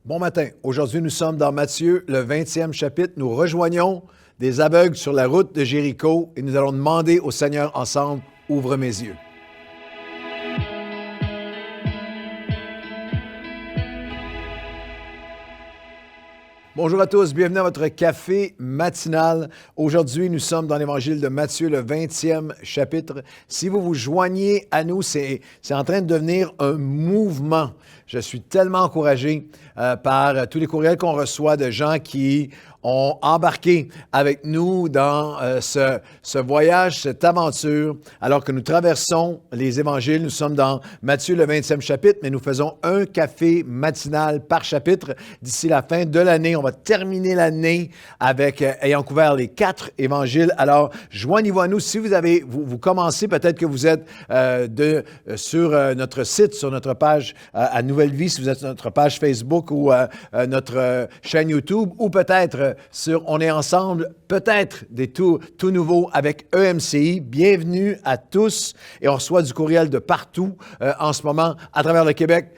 Bon matin. Aujourd'hui, nous sommes dans Matthieu, le 20e chapitre. Nous rejoignons des aveugles sur la route de Jéricho et nous allons demander au Seigneur ensemble, « Ouvre mes yeux ». Bonjour à tous, bienvenue à votre café matinal. Aujourd'hui, nous sommes dans l'Évangile de Matthieu, le 20e chapitre. Si vous vous joignez à nous, c'est en train de devenir un mouvement. Je suis tellement encouragé par tous les courriels qu'on reçoit de gens qui ont embarqué avec nous dans ce voyage, cette aventure, alors que nous traversons les évangiles. Nous sommes dans Matthieu, le 20e chapitre, mais nous faisons un café matinal par chapitre. D'ici la fin de l'année, on va terminer l'année avec ayant couvert les 4 évangiles. Alors, joignez-vous à nous. Si vous commencez, peut-être que vous êtes sur notre site, sur notre page à Nouvelle Vie, si vous êtes sur notre page Facebook ou notre chaîne YouTube, ou peut-être sur On est ensemble, peut-être des tout nouveaux avec EMCI. Bienvenue à tous et on reçoit du courriel de partout en ce moment à travers le Québec.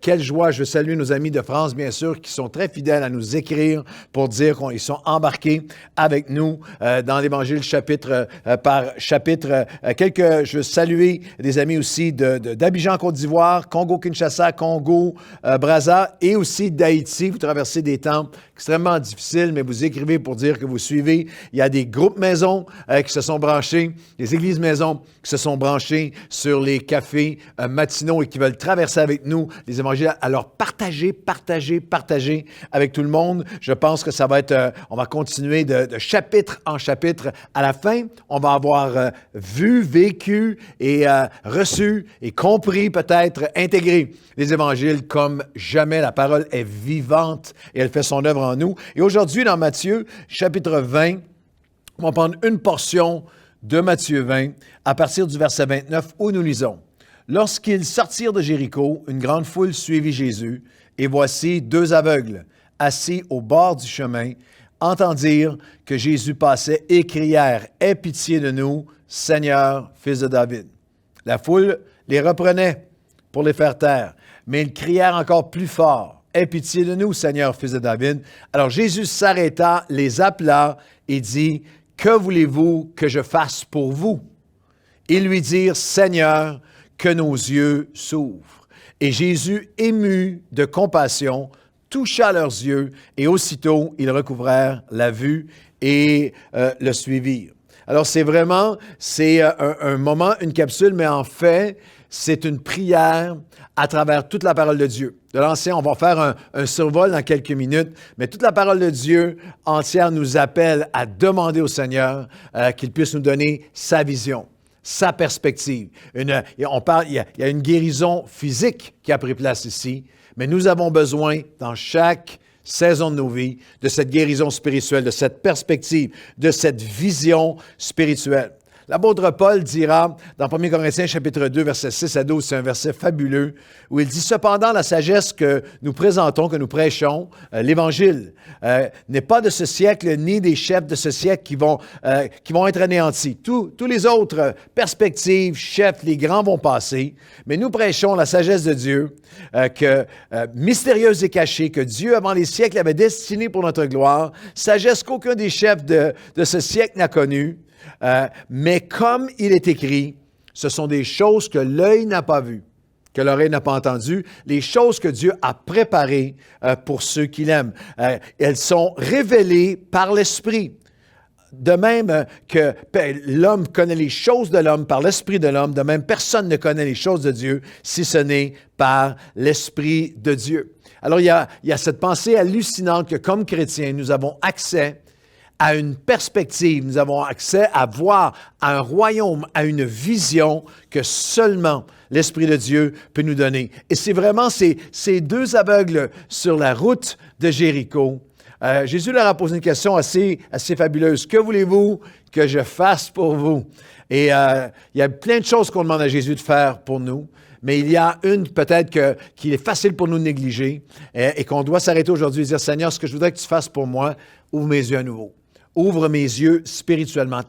Quelle joie, je salue nos amis de France, bien sûr, qui sont très fidèles à nous écrire pour dire qu'ils sont embarqués avec nous dans l'Évangile chapitre par chapitre. Je veux saluer des amis aussi d'Abidjan, Côte d'Ivoire, Congo-Kinshasa, Congo-Brazza et aussi d'Haïti. Vous traversez des temps extrêmement difficiles, mais vous écrivez pour dire que vous suivez. Il y a des groupes maisons qui se sont branchés, des églises maisons qui se sont branchés sur les cafés matinaux et qui veulent traverser avec nous les évangiles. Alors, partagez avec tout le monde. Je pense que ça va être, on va continuer de chapitre en chapitre. À la fin, on va avoir vu, vécu et reçu et compris, peut-être intégré les évangiles comme jamais. La parole est vivante et elle fait son œuvre en nous. Et aujourd'hui, dans Matthieu, chapitre 20, on va prendre une portion de Matthieu 20 à partir du verset 29 où nous lisons. « Lorsqu'ils sortirent de Jéricho, une grande foule suivit Jésus, et voici 2 aveugles, assis au bord du chemin, entendirent que Jésus passait et crièrent « Aie pitié de nous, Seigneur, fils de David. » La foule les reprenait pour les faire taire, mais ils crièrent encore plus fort. Aie pitié de nous, Seigneur, fils de David. Alors Jésus s'arrêta, les appela et dit, « Que voulez-vous que je fasse pour vous? » Ils lui dirent, « Seigneur, que nos yeux s'ouvrent. » Et Jésus, ému de compassion, toucha leurs yeux et aussitôt, ils recouvrèrent la vue et le suivirent. Alors c'est un moment, une capsule, mais en fait, c'est une prière à travers toute la parole de Dieu. De l'Ancien, on va faire un survol dans quelques minutes, mais toute la parole de Dieu entière nous appelle à demander au Seigneur qu'il puisse nous donner sa vision, sa perspective. Il y a une guérison physique qui a pris place ici, mais nous avons besoin, dans chaque saison de nos vies, de cette guérison spirituelle, de cette perspective, de cette vision spirituelle. L'apôtre Paul dira dans 1 Corinthiens chapitre 2, versets 6 à 12, c'est un verset fabuleux, où il dit « Cependant, la sagesse que nous présentons, que nous prêchons, l'Évangile, n'est pas de ce siècle, ni des chefs de ce siècle qui vont être anéantis. Tous les autres perspectives, chefs, les grands vont passer, mais nous prêchons la sagesse de Dieu, mystérieuse et cachée, que Dieu, avant les siècles, avait destinée pour notre gloire, sagesse qu'aucun des chefs de ce siècle n'a connue. Mais comme il est écrit, ce sont des choses que l'œil n'a pas vues, que l'oreille n'a pas entendues, les choses que Dieu a préparées pour ceux qui l'aiment. Elles sont révélées par l'Esprit. De même que l'homme connaît les choses de l'homme par l'Esprit de l'homme, de même personne ne connaît les choses de Dieu si ce n'est par l'Esprit de Dieu. Alors il y a cette pensée hallucinante que comme chrétiens, nous avons accès à une perspective, nous avons accès à voir à un royaume, à une vision que seulement l'Esprit de Dieu peut nous donner. Et c'est vraiment ces 2 aveugles sur la route de Jéricho. Jésus leur a posé une question assez fabuleuse. « Que voulez-vous que je fasse pour vous? » Et il y a plein de choses qu'on demande à Jésus de faire pour nous. Mais il y a une peut-être qu'il est facile pour nous de négliger et qu'on doit s'arrêter aujourd'hui et dire « Seigneur, ce que je voudrais que tu fasses pour moi, ouvre mes yeux à nouveau. Ouvre mes yeux spirituellement,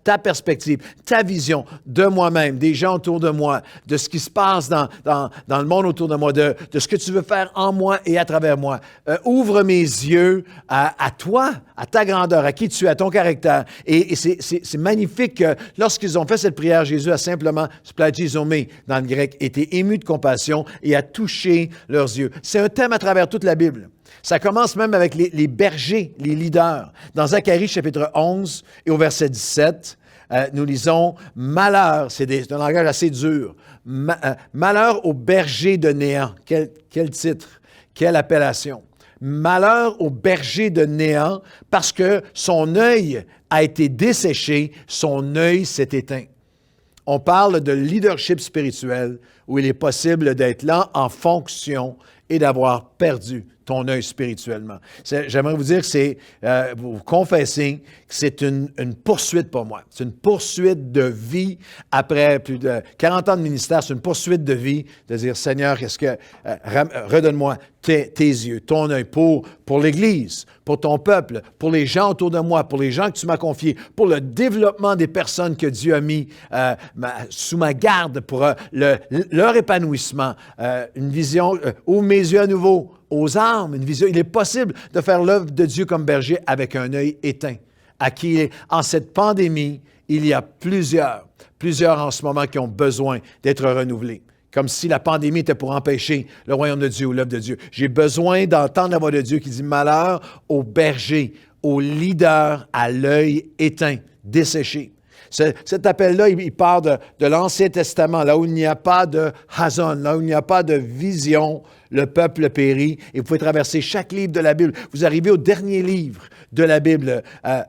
ta perspective, ta vision de moi-même, des gens autour de moi, de ce qui se passe dans le monde autour de moi, de ce que tu veux faire en moi et à travers moi. Ouvre mes yeux à toi, à ta grandeur, à qui tu es, à ton caractère. Et c'est magnifique que lorsqu'ils ont fait cette prière, Jésus a simplement, splagizomé dans le grec, été ému de compassion et a touché leurs yeux. C'est un thème à travers toute la Bible. Ça commence même avec les bergers, les leaders. Dans Zacharie, chapitre 11 et au verset 17, nous lisons « Malheur », c'est un langage assez dur, « Malheur aux bergers de Néant ». Quel titre, quelle appellation. « Malheur aux bergers de Néant, parce que son œil a été desséché, son œil s'est éteint. » On parle de leadership spirituel où il est possible d'être là en fonction et d'avoir perdu ton œil spirituellement. J'aimerais vous dire que c'est, vous confesser que c'est une poursuite pour moi. C'est une poursuite de vie après plus de 40 ans de ministère. C'est une poursuite de vie de dire, Seigneur, redonne-moi tes yeux, ton œil pour l'Église, pour ton peuple, pour les gens autour de moi, pour les gens que tu m'as confiés, pour le développement des personnes que Dieu a mis sous ma garde, pour leur épanouissement. Une vision, ouvre mes yeux à nouveau aux âmes, une vision. Il est possible de faire l'œuvre de Dieu comme berger avec un œil éteint. À qui, en cette pandémie, il y a plusieurs en ce moment qui ont besoin d'être renouvelés. Comme si la pandémie était pour empêcher le royaume de Dieu ou l'œuvre de Dieu. J'ai besoin d'entendre la voix de Dieu qui dit « Malheur aux bergers, aux leaders à l'œil éteint, desséché ». Cet appel-là, il part de l'Ancien Testament, là où il n'y a pas de Hazon, là où il n'y a pas de vision, le peuple périt. Et vous pouvez traverser chaque livre de la Bible. Vous arrivez au dernier livre de la Bible,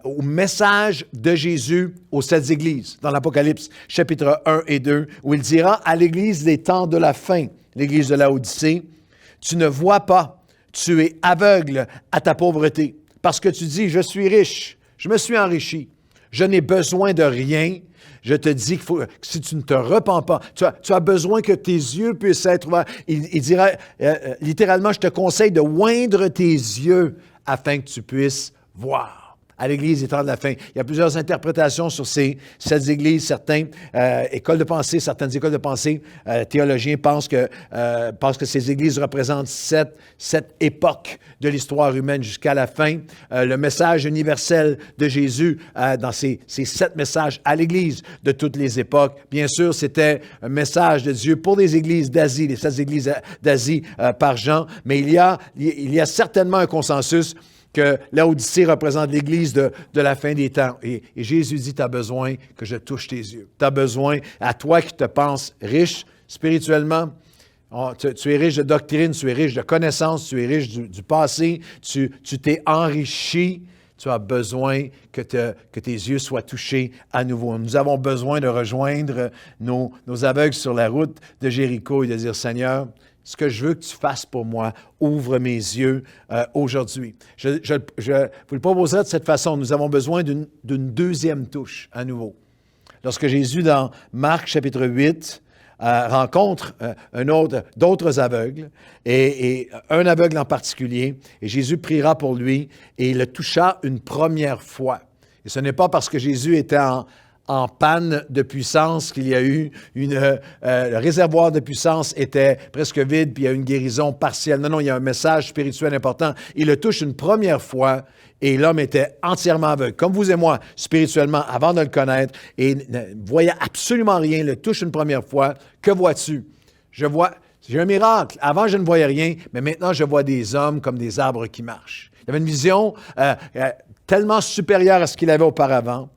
au message de Jésus aux 7 églises, dans l'Apocalypse, chapitre 1 et 2, où il dira à l'Église des temps de la fin, l'Église de Laodicée, « Tu ne vois pas, tu es aveugle à ta pauvreté, parce que tu dis, je suis riche, je me suis enrichi. Je n'ai besoin de rien. Je te dis que si tu ne te repens pas, tu as besoin que tes yeux puissent être ouverts. Il dira littéralement, je te conseille de oindre tes yeux afin que tu puisses voir. À l'Église des temps de la fin. Il y a plusieurs interprétations sur ces 7 églises. Certaines écoles de pensée théologiens pensent que ces églises représentent 7 époques de l'histoire humaine jusqu'à la fin. Le message universel de Jésus dans ces 7 messages à l'Église de toutes les époques. Bien sûr, c'était un message de Dieu pour les églises d'Asie, les 7 églises d'Asie par Jean, mais il y a certainement un consensus que Laodicée représente l'Église de la fin des temps. Et Jésus dit, tu as besoin que je touche tes yeux. Tu as besoin, à toi qui te penses riche spirituellement, tu es riche de doctrine, tu es riche de connaissances, tu es riche du passé, tu t'es enrichi. Tu as besoin que tes yeux soient touchés à nouveau. Nous avons besoin de rejoindre nos aveugles sur la route de Jéricho et de dire, Seigneur, ce que je veux que tu fasses pour moi, ouvre mes yeux aujourd'hui. Je vous le proposerai de cette façon. Nous avons besoin d'une deuxième touche à nouveau. Lorsque Jésus, dans Marc chapitre 8, rencontre d'autres aveugles, et un aveugle en particulier, et Jésus priera pour lui, et il le toucha une première fois. Et ce n'est pas parce que Jésus était en panne de puissance qu'il y a eu le réservoir de puissance était presque vide, puis il y a une guérison partielle. Non, il y a un message spirituel important. Il le touche une première fois, et l'homme était entièrement aveugle, comme vous et moi, spirituellement, avant de le connaître, et ne voyait absolument rien, le touche une première fois. Que vois-tu? J'ai un miracle. Avant, je ne voyais rien, mais maintenant, je vois des hommes comme des arbres qui marchent. Il avait une vision tellement supérieure à ce qu'il avait auparavant,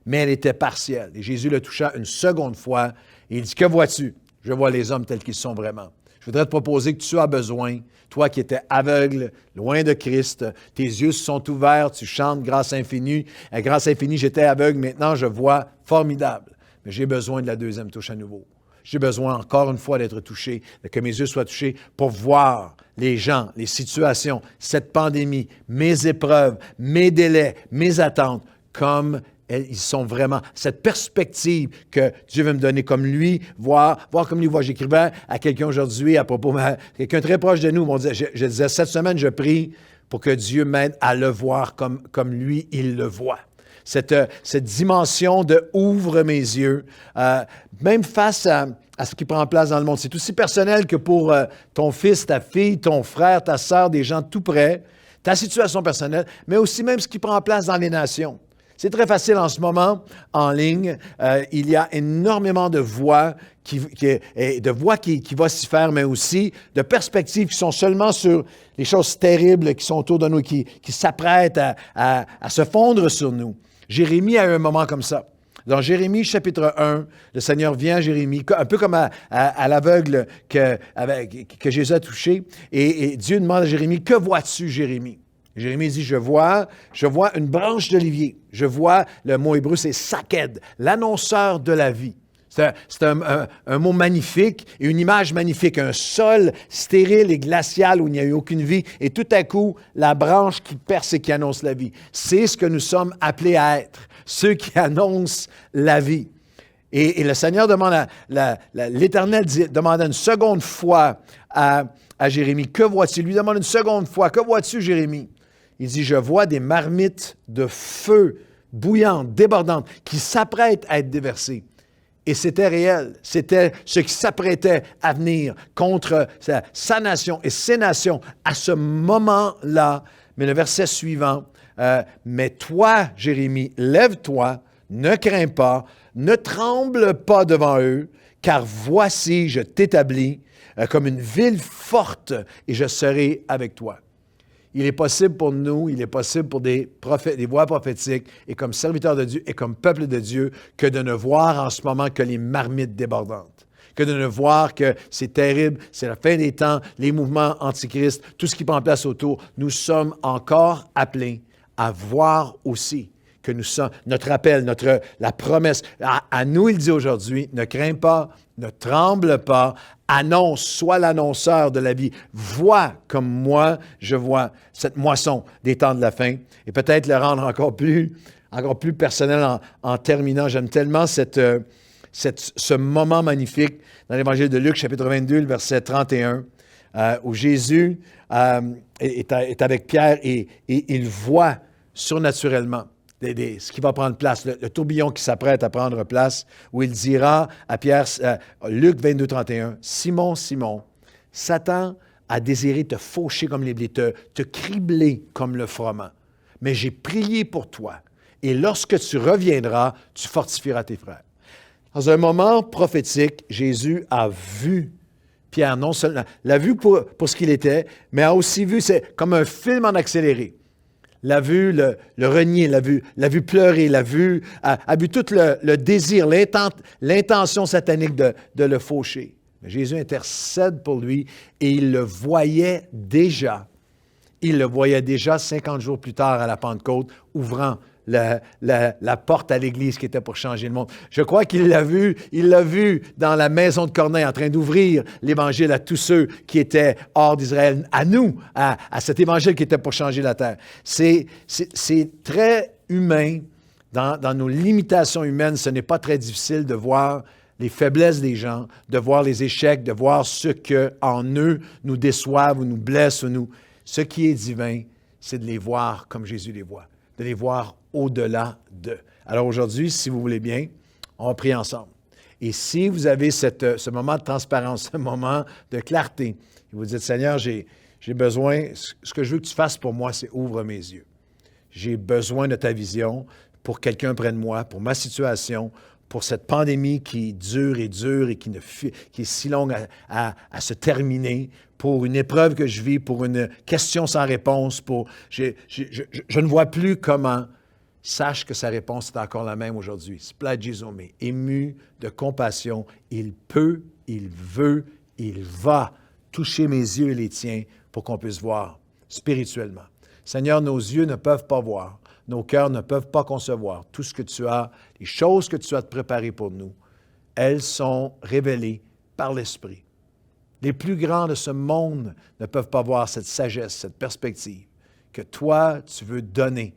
mais elle était partielle. Et Jésus le toucha une seconde fois, et il dit, que vois-tu? Je vois les hommes tels qu'ils sont vraiment. Je voudrais te proposer que tu as besoin, toi qui étais aveugle, loin de Christ, tes yeux se sont ouverts, tu chantes grâce infinie. Grâce infinie, j'étais aveugle, maintenant je vois, formidable. Mais j'ai besoin de la deuxième touche à nouveau. J'ai besoin encore une fois d'être touché, que mes yeux soient touchés pour voir les gens, les situations, cette pandémie, mes épreuves, mes délais, mes attentes, comme ils sont vraiment, cette perspective que Dieu veut me donner comme lui, voir comme lui voit. J'écrivais à quelqu'un aujourd'hui à propos, quelqu'un très proche de nous, je disais, cette semaine, je prie pour que Dieu m'aide à le voir comme lui, il le voit. cette dimension de « ouvre mes yeux même face à ce qui prend place dans le monde. C'est aussi personnel que pour ton fils, ta fille, ton frère, ta sœur, des gens tout près, ta situation personnelle, mais aussi même ce qui prend place dans les nations. C'est très facile en ce moment, en ligne. Il y a énormément de voix qui vont s'y faire, mais aussi de perspectives qui sont seulement sur les choses terribles qui sont autour de nous, qui s'apprêtent à se fondre sur nous. Jérémie a eu un moment comme ça. Dans Jérémie, chapitre 1, le Seigneur vient à Jérémie, un peu comme à l'aveugle que Jésus a touché, et Dieu demande à Jérémie, « Que vois-tu, Jérémie? » Jérémie dit, je vois une branche d'olivier. Je vois, le mot hébreu, c'est saked, l'annonceur de la vie. C'est un mot magnifique et une image magnifique. Un sol stérile et glacial où il n'y a eu aucune vie. Et tout à coup, la branche qui perce et qui annonce la vie. C'est ce que nous sommes appelés à être, ceux qui annoncent la vie. Et le Seigneur demande, l'Éternel demande une seconde fois à Jérémie, « Que vois-tu? » Il lui demande une seconde fois, « Que vois-tu, Jérémie? » Il dit, « Je vois des marmites de feu bouillantes, débordantes, qui s'apprêtent à être déversées. » Et c'était réel. C'était ce qui s'apprêtait à venir contre sa nation et ses nations à ce moment-là. Mais le verset suivant, « Mais toi, Jérémie, lève-toi, ne crains pas, ne tremble pas devant eux, car voici, je t'établis comme une ville forte et je serai avec toi. » Il est possible pour nous, il est possible pour des prophètes, des voix prophétiques et comme serviteurs de Dieu et comme peuple de Dieu que de ne voir en ce moment que les marmites débordantes, que de ne voir que c'est terrible, c'est la fin des temps, les mouvements antichrist, tout ce qui prend place autour. Nous sommes encore appelés à voir aussi que nous sommes, notre appel, la promesse. À nous, il dit aujourd'hui, ne crains pas, ne tremble pas, annonce, sois l'annonceur de la vie. Vois comme moi, je vois cette moisson des temps de la fin. Et peut-être le rendre encore plus personnel en terminant. J'aime tellement ce moment magnifique dans l'Évangile de Luc, chapitre 22, le verset 31, où Jésus est avec Pierre et il voit surnaturellement ce qui va prendre place, le tourbillon qui s'apprête à prendre place, où il dira à Pierre, Luc 22, 31, « Simon, Simon, Satan a désiré te faucher comme les blés, te cribler comme le froment. Mais j'ai prié pour toi, et lorsque tu reviendras, tu fortifieras tes frères. » Dans un moment prophétique, Jésus a vu Pierre, non seulement l'a vu pour ce qu'il était, mais a aussi vu, c'est comme un film en accéléré. L'a vu le renier, l'a vu pleurer, a vu tout le désir, l'intention satanique de le faucher. Mais Jésus intercède pour lui et il le voyait déjà. Il le voyait déjà 50 jours plus tard à la Pentecôte, ouvrant la porte à l'Église qui était pour changer le monde. Je crois qu'il l'a vu dans la maison de Corneille en train d'ouvrir l'Évangile à tous ceux qui étaient hors d'Israël, à nous, à cet Évangile qui était pour changer la terre. C'est très humain, dans nos limitations humaines, ce n'est pas très difficile de voir les faiblesses des gens, de voir les échecs, de voir ce qu'en eux nous déçoivent ou nous blessent. Ce qui est divin, c'est de les voir comme Jésus les voit, de les voir au-delà d'eux. Alors aujourd'hui, si vous voulez bien, on prie ensemble. Et si vous avez ce moment de transparence, ce moment de clarté, et vous dites, Seigneur, j'ai besoin, ce que je veux que tu fasses pour moi, c'est ouvre mes yeux. J'ai besoin de ta vision pour quelqu'un près de moi, pour ma situation, pour cette pandémie qui dure et qui est si longue à se terminer, pour une épreuve que je vis, pour une question sans réponse, je ne vois plus comment. Sache que sa réponse est encore la même aujourd'hui. Splagizome, ému de compassion, il peut, il veut, il va toucher mes yeux et les tiens pour qu'on puisse voir spirituellement. Seigneur, nos yeux ne peuvent pas voir, nos cœurs ne peuvent pas concevoir tout ce que tu as, les choses que tu as préparées pour nous. Elles sont révélées par l'Esprit. Les plus grands de ce monde ne peuvent pas voir cette sagesse, cette perspective que toi, tu veux donner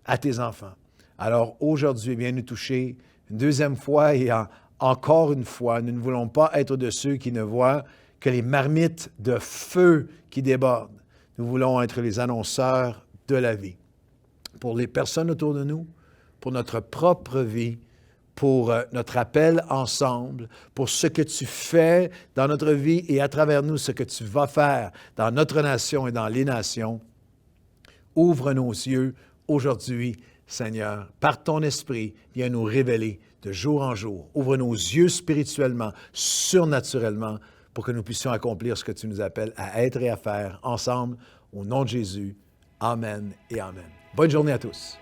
à tes enfants. Alors aujourd'hui, viens nous toucher une deuxième fois et encore une fois. Nous ne voulons pas être de ceux qui ne voient que les marmites de feu qui débordent. Nous voulons être les annonceurs de la vie. Pour les personnes autour de nous, pour notre propre vie, pour notre appel ensemble, pour ce que tu fais dans notre vie et à travers nous, ce que tu vas faire dans notre nation et dans les nations. Ouvre nos yeux aujourd'hui, Seigneur, par ton esprit, viens nous révéler de jour en jour. Ouvre nos yeux spirituellement, surnaturellement, pour que nous puissions accomplir ce que tu nous appelles à être et à faire ensemble, au nom de Jésus. Amen et Amen. Bonne journée à tous.